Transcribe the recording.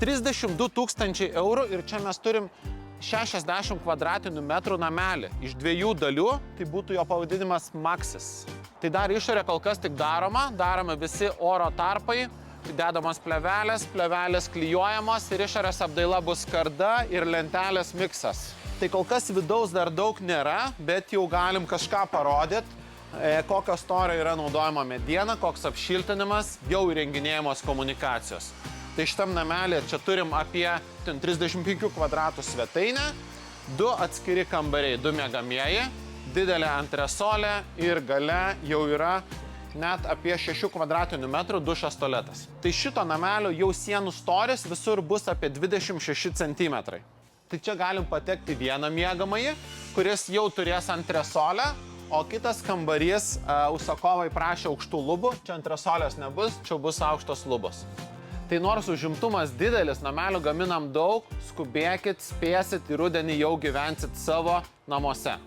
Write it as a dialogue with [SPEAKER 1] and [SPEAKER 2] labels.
[SPEAKER 1] 32 000 eurų ir čia mes turim 60 kvadratinių metrų namelį. Iš 2 dalių, tai būtų jo pavadinimas Maxis. Tai dar išorė kol kas tik darome visi oro tarpai, dedamos plevelės klijuojamos ir išorės apdaila bus skarda ir lentelės miksas. Tai kol kas vidaus dar daug nėra, bet jau galim kažką parodyti, kokio storio yra naudojama mediena, koks apšiltinimas, jau įrenginėjamos komunikacijos. Tai šitam namelį čia turim apie 35 kvadratų svetainę, 2 atskiri kambariai, 2 miegamieji, didelė antresolė ir gale jau yra net apie 6 kvadratinių metrų dušas tualetas. Tai šito namelio jau sienų storis visur bus apie 26 cm. Tai čia galim patekti vieną miegamąjį, kuris jau turės antresolę, o kitas kambarys užsakovai prašė aukštų lubų, čia antresolės nebus, čia bus aukštos lubos. Tai nors užimtumas didelis, namelių gaminam daug, skubėkit, spėsit ir rudenį jau gyvensit savo namuose.